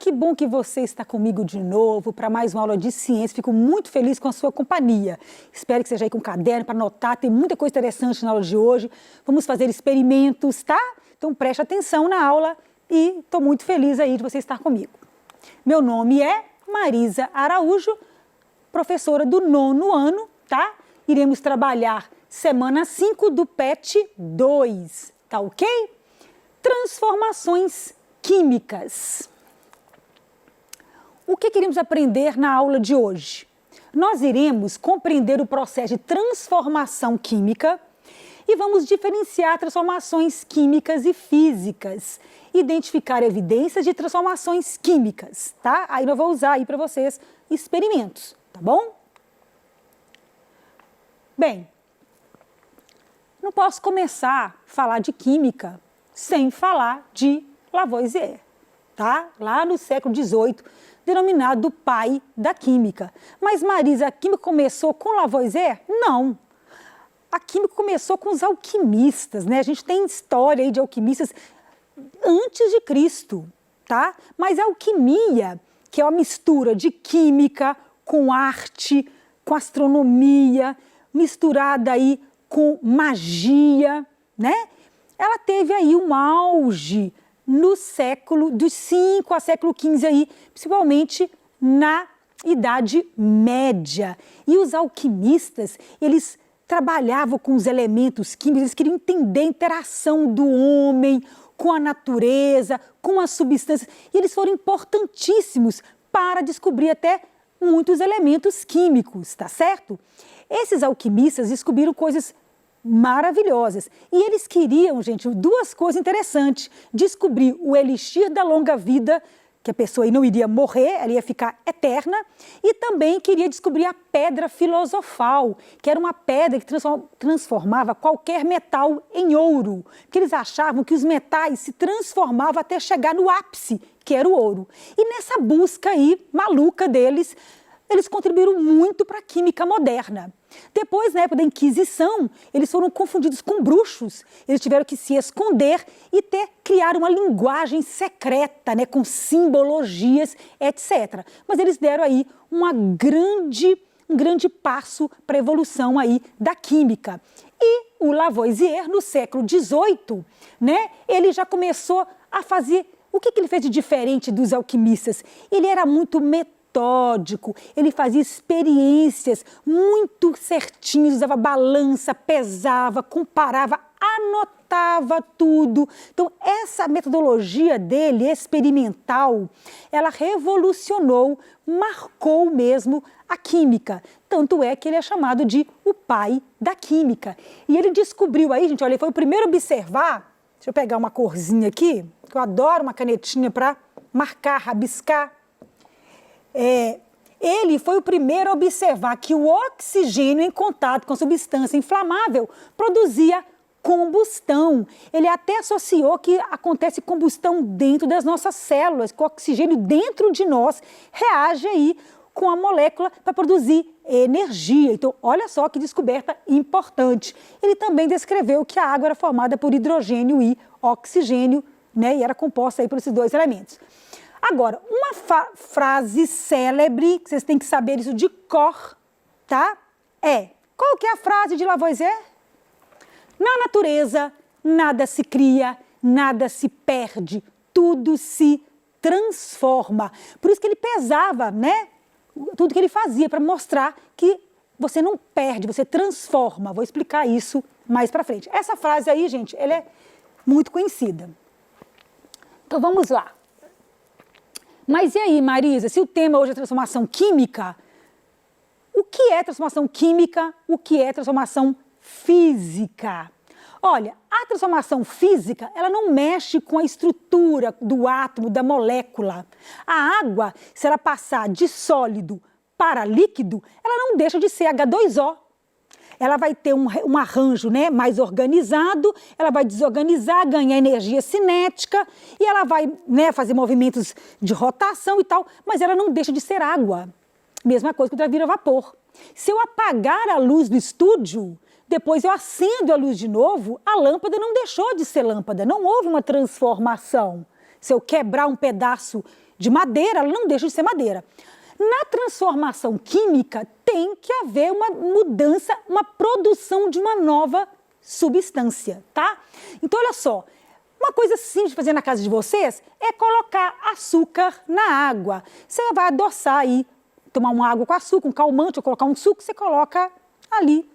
que bom que você está comigo de novo para mais uma aula de ciência. Fico muito feliz com a sua companhia. Espero que seja aí com um caderno para anotar, tem muita coisa interessante na aula de hoje. Vamos fazer experimentos, tá? Então preste atenção na aula e estou muito feliz aí de você estar comigo. Meu nome é Marisa Araújo, professora do 9º ano, tá? Iremos trabalhar semana 5 do PET 2, tá ok? Transformações químicas. O que queremos aprender na aula de hoje? Nós iremos compreender o processo de transformação química e vamos diferenciar transformações químicas e físicas, identificar evidências de transformações químicas, tá? Aí eu vou usar aí para vocês experimentos, tá bom? Bem, não posso começar a falar de química sem falar de Lavoisier, tá? Lá no século XVIII, denominado o pai da química. Mas, Marisa, a química começou com Lavoisier? Não. A química começou com os alquimistas, né? A gente tem história aí de alquimistas antes de Cristo, tá? Mas a alquimia, que é uma mistura de química com arte, com astronomia, misturada aí com magia, né? Ela teve aí um auge no século dos 5 a século XV aí, principalmente na Idade Média. E os alquimistas, eles trabalhavam com os elementos químicos, eles queriam entender a interação do homem com a natureza, com as substâncias, e eles foram importantíssimos para descobrir até muitos elementos químicos, tá certo? Esses alquimistas descobriram coisas maravilhosas. E eles queriam, gente, duas coisas interessantes. Descobrir o elixir da longa vida, que a pessoa aí não iria morrer, ela ia ficar eterna. E também queria descobrir a pedra filosofal, que era uma pedra que transformava qualquer metal em ouro. Porque eles achavam que os metais se transformavam até chegar no ápice, que era o ouro. E nessa busca aí, maluca deles, eles contribuíram muito para a química moderna. Depois, na época da Inquisição, eles foram confundidos com bruxos. Eles tiveram que se esconder e criar uma linguagem secreta, né, com simbologias, etc. Mas eles deram aí um grande passo para a evolução aí da química. E o Lavoisier, no século XVIII, né, ele já começou a fazer... O que ele fez de diferente dos alquimistas? Ele era muito metódico, ele fazia experiências muito certinhas, usava balança, pesava, comparava, anotava tudo. Então, essa metodologia dele, experimental, ela revolucionou, marcou mesmo a química. Tanto é que ele é chamado de o pai da química. E ele descobriu aí, gente, olha, ele foi o primeiro a observar, deixa eu pegar uma corzinha aqui, que eu adoro uma canetinha para marcar, rabiscar. Ele foi o primeiro a observar que o oxigênio em contato com a substância inflamável produzia combustão. Ele até associou que acontece combustão dentro das nossas células, que o oxigênio dentro de nós reage aí com a molécula para produzir energia. Então, olha só que descoberta importante. Ele também descreveu que a água era formada por hidrogênio e oxigênio, né, e era composta aí por esses dois elementos. Agora, uma frase célebre, que vocês têm que saber isso de cor, tá? Qual que é a frase de Lavoisier? Na natureza, nada se cria, nada se perde, tudo se transforma. Por isso que ele pesava, né? Tudo que ele fazia para mostrar que você não perde, você transforma. Vou explicar isso mais para frente. Essa frase aí, gente, ela é muito conhecida. Então, vamos lá. Mas e aí, Marisa, se o tema hoje é transformação química, o que é transformação química, o que é transformação física? Olha, a transformação física, ela não mexe com a estrutura do átomo, da molécula. A água, se ela passar de sólido para líquido, ela não deixa de ser H2O. Ela vai ter um arranjo, né, mais organizado, ela vai desorganizar, ganhar energia cinética e ela vai, né, fazer movimentos de rotação e tal, mas ela não deixa de ser água. Mesma coisa que ela vira vapor. Se eu apagar a luz do estúdio, depois eu acendo a luz de novo, a lâmpada não deixou de ser lâmpada, não houve uma transformação. Se eu quebrar um pedaço de madeira, ela não deixa de ser madeira. Na transformação química, tem que haver uma mudança, uma produção de uma nova substância, tá? Então, olha só, uma coisa simples de fazer na casa de vocês é colocar açúcar na água. Você vai adoçar aí, tomar uma água com açúcar, um calmante, ou colocar um suco, você coloca ali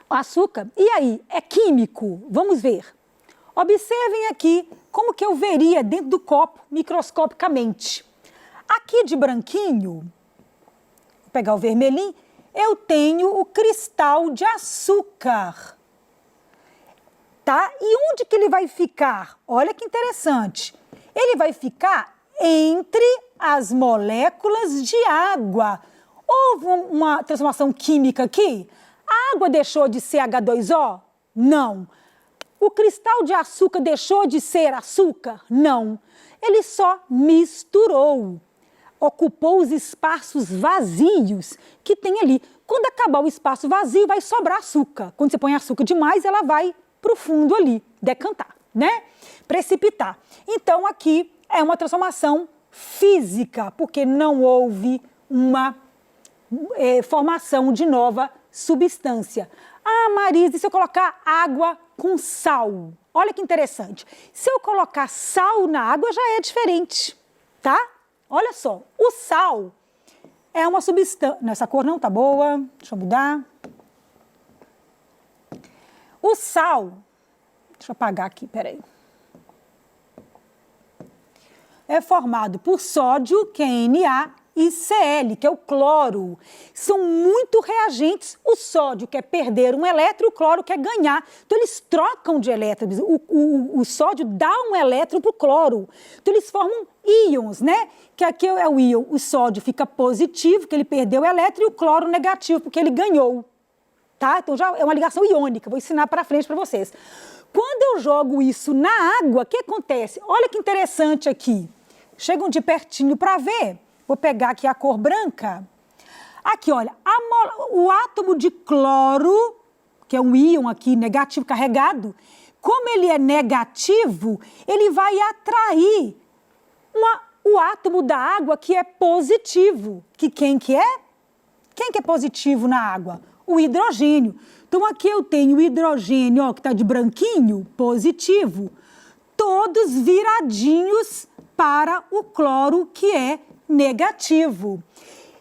o açúcar. E aí, é químico? Vamos ver. Observem aqui como que eu veria dentro do copo microscopicamente. Aqui de branquinho, vou pegar o vermelhinho, eu tenho o cristal de açúcar. Tá? E onde que ele vai ficar? Olha que interessante. Ele vai ficar entre as moléculas de água. Houve uma transformação química aqui? A água deixou de ser H2O? Não. O cristal de açúcar deixou de ser açúcar? Não. Ele só misturou. Ocupou os espaços vazios que tem ali. Quando acabar o espaço vazio, vai sobrar açúcar. Quando você põe açúcar demais, ela vai para o fundo ali, decantar, né? Precipitar. Então, aqui é uma transformação física, porque não houve uma formação de nova substância. Ah, Marisa, e se eu colocar água com sal? Olha que interessante. Se eu colocar sal na água, já é diferente, tá? Olha só, o sal é uma substância... Essa cor não tá boa, deixa eu mudar. O sal, deixa eu apagar aqui, peraí. É formado por sódio, que é Na, e Cl, que é o cloro. São muito reagentes. O sódio quer perder um elétron, o cloro quer ganhar. Então, eles trocam de elétrons. O sódio dá um elétron para o cloro. Então, eles formam íons, né? Que aqui é o íon. O sódio fica positivo, porque ele perdeu o elétron, e o cloro negativo, porque ele ganhou. Tá? Então, já é uma ligação iônica. Vou ensinar para frente para vocês. Quando eu jogo isso na água, o que acontece? Olha que interessante aqui. Chegam de pertinho para ver. Vou pegar aqui a cor branca. Aqui, olha, o átomo de cloro, que é um íon aqui negativo carregado, como ele é negativo, ele vai atrair o átomo da água que é positivo. Que quem que é? Quem que é positivo na água? O hidrogênio. Então, aqui eu tenho o hidrogênio, ó, que está de branquinho, positivo, todos viradinhos para o cloro, que é negativo.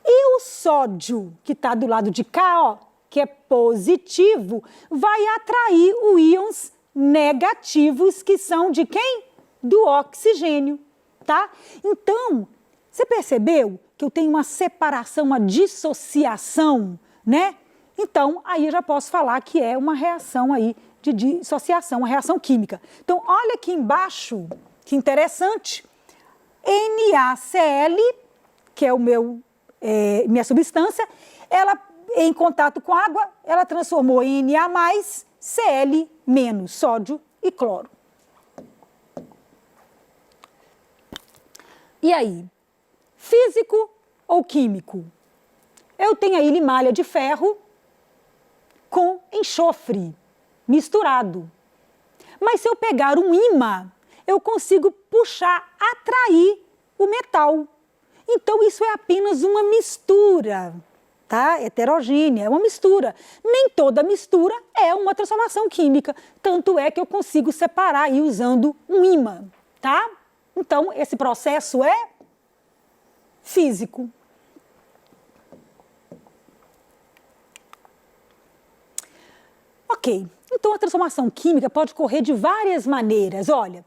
E o sódio, que está do lado de cá, ó, que é positivo, vai atrair os íons negativos, que são de quem? Do oxigênio, tá? Então, você percebeu que eu tenho uma separação, uma dissociação, né? Então, aí eu já posso falar que é uma reação aí de dissociação, uma reação química. Então, olha aqui embaixo, que interessante, NaCl, que é minha substância, ela em contato com a água, ela transformou em Na+, Cl-, sódio e cloro. E aí, físico ou químico? Eu tenho aí limalha de ferro com enxofre misturado. Mas se eu pegar um ímã, eu consigo puxar, atrair o metal. Então, isso é apenas uma mistura, tá? Heterogênea, é uma mistura. Nem toda mistura é uma transformação química. Tanto é que eu consigo separar aí usando um ímã, tá? Então, esse processo é físico. Ok, então a transformação química pode ocorrer de várias maneiras. Olha,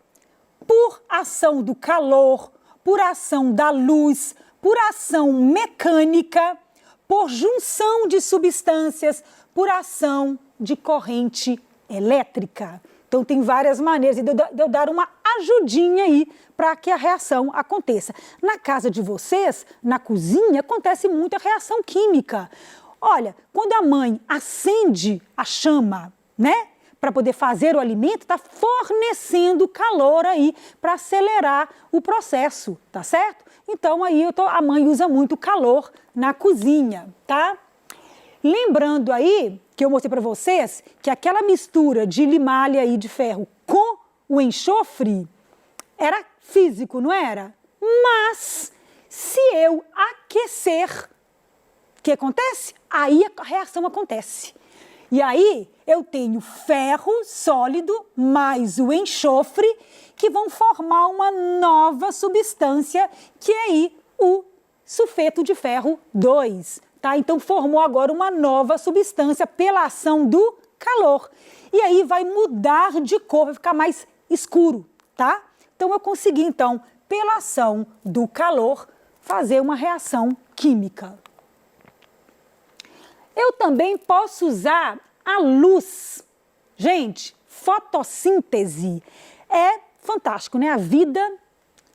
por ação do calor, por ação da luz, por ação mecânica, por junção de substâncias, por ação de corrente elétrica. Então, tem várias maneiras de eu dar uma ajudinha aí para que a reação aconteça. Na casa de vocês, na cozinha, acontece muita reação química. Olha, quando a mãe acende a chama, né, para poder fazer o alimento, está fornecendo calor aí para acelerar o processo, tá certo? Então, aí a mãe usa muito calor na cozinha, tá? Lembrando aí que eu mostrei para vocês que aquela mistura de limalha aí de ferro com o enxofre era físico, não era? Mas, se eu aquecer, o que acontece? Aí a reação acontece. E aí eu tenho ferro sólido mais o enxofre que vão formar uma nova substância, que é aí o sulfeto de ferro 2. Tá? Então formou agora uma nova substância pela ação do calor. E aí vai mudar de cor, vai ficar mais escuro, tá? Então eu consegui, então, pela ação do calor, fazer uma reação química. Eu também posso usar a luz. Gente, fotossíntese é fantástico, né? A vida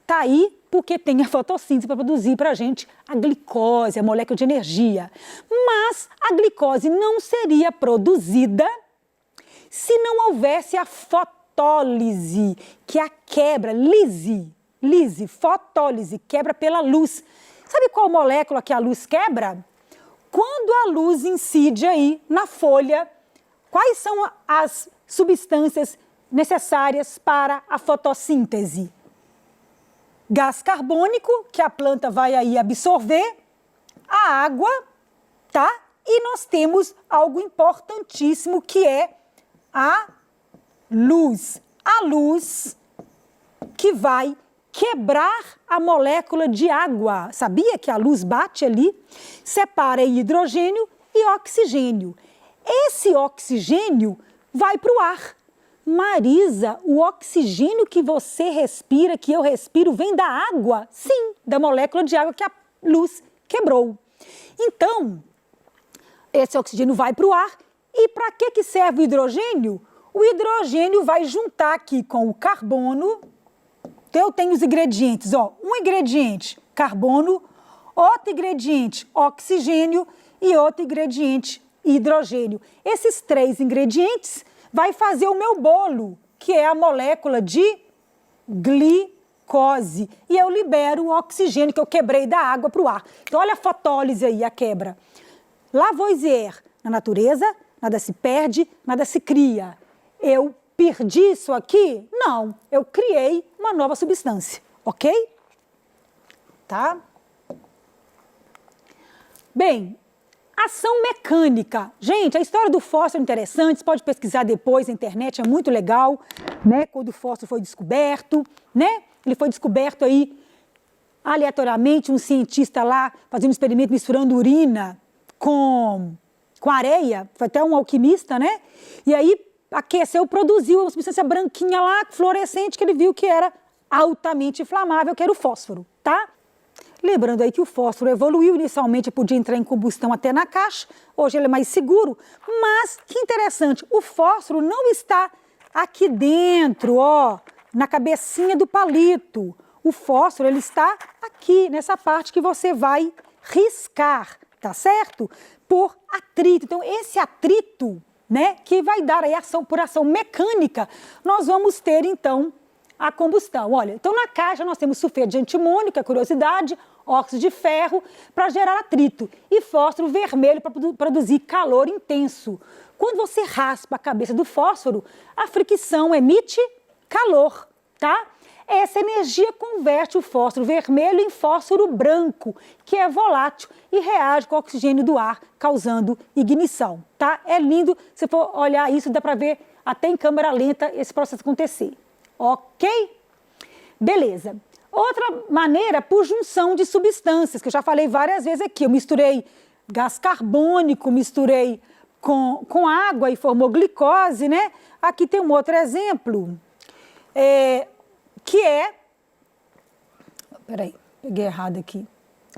está aí porque tem a fotossíntese para produzir para a gente a glicose, a molécula de energia. Mas a glicose não seria produzida se não houvesse a fotólise, que é a quebra, lise, fotólise, quebra pela luz. Sabe qual molécula que a luz quebra? Quando a luz incide aí na folha, quais são as substâncias necessárias para a fotossíntese? Gás carbônico, que a planta vai aí absorver, a água, tá? E nós temos algo importantíssimo que é a luz. A luz que vai quebrar a molécula de água. Sabia que a luz bate ali, separa hidrogênio e oxigênio. Esse oxigênio vai para o ar. Marisa, o oxigênio que você respira, que eu respiro, vem da água? Sim, da molécula de água que a luz quebrou. Então, esse oxigênio vai para o ar. E para que serve o hidrogênio? O hidrogênio vai juntar aqui com o carbono. Então, eu tenho os ingredientes, ó, um ingrediente, carbono, outro ingrediente, oxigênio e outro ingrediente, hidrogênio. Esses três ingredientes vai fazer o meu bolo, que é a molécula de glicose. E eu libero o oxigênio que eu quebrei da água para o ar. Então, olha a fotólise aí, a quebra. Lavoisier, na natureza, nada se perde, nada se cria. Eu perdi isso aqui? Não, eu criei uma nova substância, ok? Tá? Bem, ação mecânica. Gente, a história do fósforo é interessante, você pode pesquisar depois na internet, é muito legal, né? Quando o fósforo foi descoberto, né? Ele foi descoberto aí, aleatoriamente, um cientista lá fazendo um experimento misturando urina com areia, foi até um alquimista, né? E aí aqueceu, produziu uma substância branquinha lá, fluorescente, que ele viu que era altamente inflamável, que era o fósforo, tá? Lembrando aí que o fósforo evoluiu, inicialmente podia entrar em combustão até na caixa, hoje ele é mais seguro, mas que interessante, o fósforo não está aqui dentro, ó, na cabecinha do palito. O fósforo, ele está aqui, nessa parte que você vai riscar, tá certo? Por atrito. Então, esse atrito, né, que vai dar aí ação por ação mecânica, nós vamos ter, então, a combustão. Olha, então na caixa nós temos sulfeto de antimônio, que é a curiosidade, óxido de ferro, para gerar atrito, e fósforo vermelho para produzir calor intenso. Quando você raspa a cabeça do fósforo, a fricção emite calor, tá? Essa energia converte o fósforo vermelho em fósforo branco, que é volátil e reage com o oxigênio do ar, causando ignição, tá? É lindo, se for olhar isso, dá para ver até em câmera lenta esse processo acontecer, ok? Beleza. Outra maneira, por junção de substâncias, que eu já falei várias vezes aqui, eu misturei gás carbônico, misturei com água e formou glicose, né? Aqui tem um outro exemplo, que é, peraí, peguei errado aqui,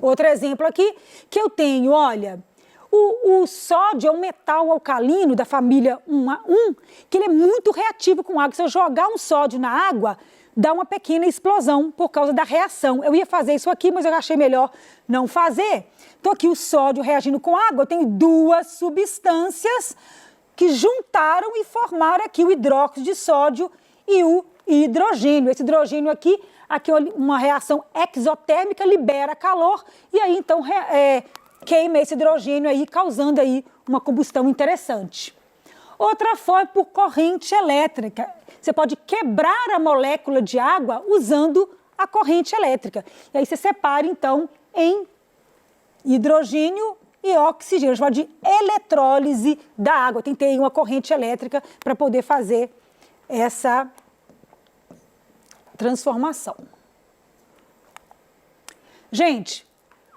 outro exemplo aqui, que eu tenho, olha, o sódio é um metal alcalino da família 1A1, que ele é muito reativo com água. Se eu jogar um sódio na água, dá uma pequena explosão por causa da reação. Eu ia fazer isso aqui, mas eu achei melhor não fazer. Então aqui o sódio reagindo com água, eu tenho duas substâncias que juntaram e formaram aqui o hidróxido de sódio e o hidrogênio. Esse hidrogênio aqui uma reação exotérmica, libera calor e aí então queima esse hidrogênio aí, causando aí uma combustão interessante. Outra forma por corrente elétrica. Você pode quebrar a molécula de água usando a corrente elétrica. E aí você separa, então, em hidrogênio e oxigênio, chamado de eletrólise da água. Tem que ter uma corrente elétrica para poder fazer essa transformação. Gente,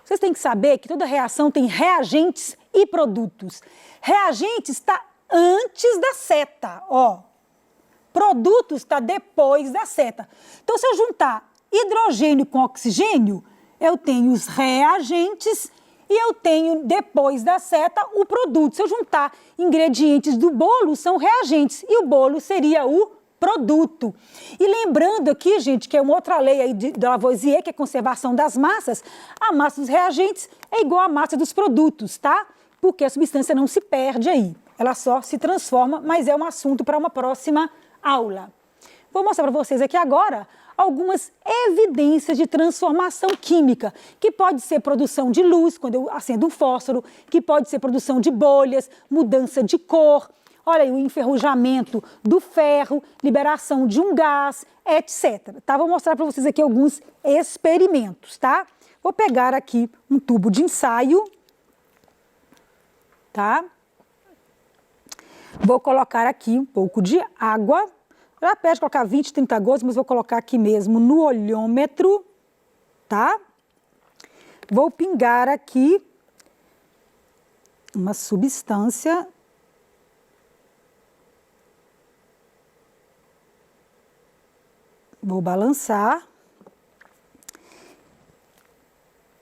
vocês têm que saber que toda reação tem reagentes e produtos. Reagentes está antes da seta, ó. Produtos está depois da seta. Então, se eu juntar hidrogênio com oxigênio, eu tenho os reagentes e eu tenho, depois da seta, o produto. Se eu juntar ingredientes do bolo, são reagentes, e o bolo seria o produto. E lembrando aqui, gente, que é uma outra lei aí da Lavoisier, que é a conservação das massas, a massa dos reagentes é igual à massa dos produtos, tá? Porque a substância não se perde aí, ela só se transforma, mas é um assunto para uma próxima aula. Vou mostrar para vocês aqui agora algumas evidências de transformação química, que pode ser produção de luz, quando eu acendo um fósforo, que pode ser produção de bolhas, mudança de cor, olha aí o enferrujamento do ferro, liberação de um gás, etc. Tá? Vou mostrar para vocês aqui alguns experimentos, tá? Vou pegar aqui um tubo de ensaio, tá? Vou colocar aqui um pouco de água. Já pede colocar 20, 30 gotas, mas vou colocar aqui mesmo no olhômetro, tá? Vou pingar aqui uma substância. Vou balançar.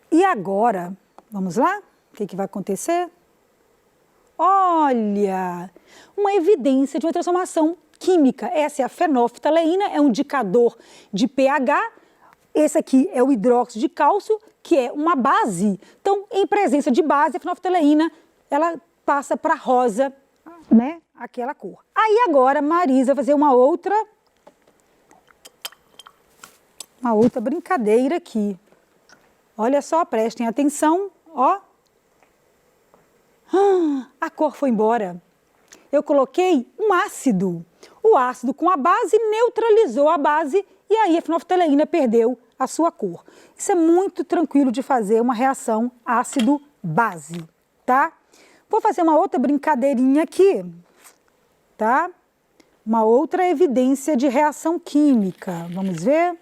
E agora, vamos lá? O que vai acontecer? Olha, uma evidência de uma transformação química. Essa é a fenolftaleína, é um indicador de pH. Esse aqui é o hidróxido de cálcio, que é uma base. Então, em presença de base, a fenolftaleína, ela passa para rosa, né? Aquela cor. Aí agora, Marisa vai fazer uma outra brincadeira aqui. Olha só, prestem atenção, ó. A cor foi embora. Eu coloquei um ácido. O ácido com a base neutralizou a base e aí a fenolftaleína perdeu a sua cor. Isso é muito tranquilo de fazer, uma reação ácido-base, tá? Vou fazer uma outra brincadeirinha aqui, tá? Uma outra evidência de reação química. Vamos ver?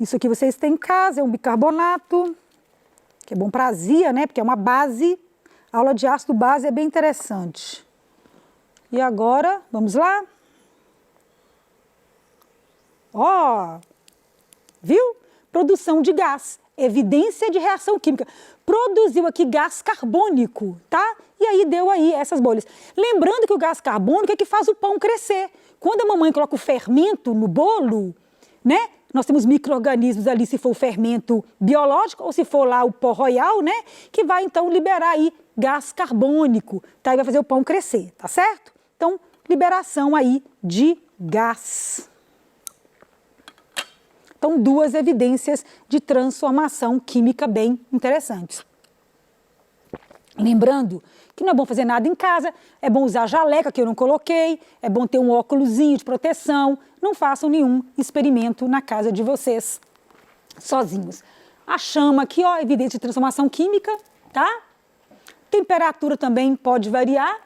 Isso aqui vocês têm em casa, é um bicarbonato, que é bom para azia, né? Porque é uma base. A aula de ácido base é bem interessante. E agora, vamos lá? Ó, viu? Produção de gás, evidência de reação química. Produziu aqui gás carbônico, tá? E aí deu aí essas bolhas. Lembrando que o gás carbônico é que faz o pão crescer. Quando a mamãe coloca o fermento no bolo, né? Nós temos micro-organismos ali, se for o fermento biológico ou se for lá o pó royal, né? Que vai então liberar aí gás carbônico, tá? E vai fazer o pão crescer, tá certo? Então, liberação aí de gás. Então, duas evidências de transformação química bem interessantes. Lembrando que não é bom fazer nada em casa, é bom usar jaleca, que eu não coloquei, é bom ter um óculosinho de proteção, não façam nenhum experimento na casa de vocês sozinhos. A chama aqui, ó, evidência de transformação química, tá? Temperatura também pode variar.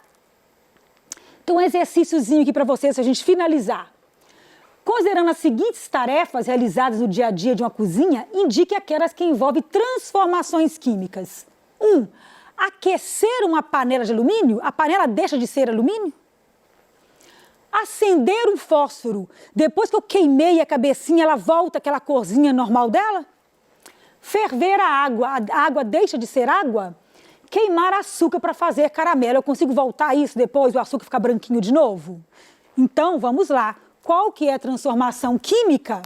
Então, um exercíciozinho aqui para vocês, para a gente finalizar. Considerando as seguintes tarefas realizadas no dia a dia de uma cozinha, indique aquelas que envolvem transformações químicas. 1. Aquecer uma panela de alumínio, a panela deixa de ser alumínio? Acender um fósforo, depois que eu queimei a cabecinha, ela volta aquela corzinha normal dela? Ferver a água deixa de ser água? Queimar açúcar para fazer caramelo, eu consigo voltar isso depois, o açúcar ficar branquinho de novo? Então, vamos lá. Qual que é a transformação química?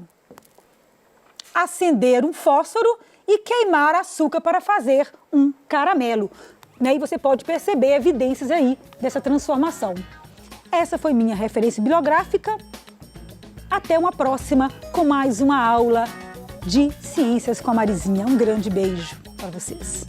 Acender um fósforo e queimar açúcar para fazer um caramelo. Né? E você pode perceber evidências aí dessa transformação. Essa foi minha referência bibliográfica. Até uma próxima com mais uma aula de Ciências com a Marizinha. Um grande beijo para vocês.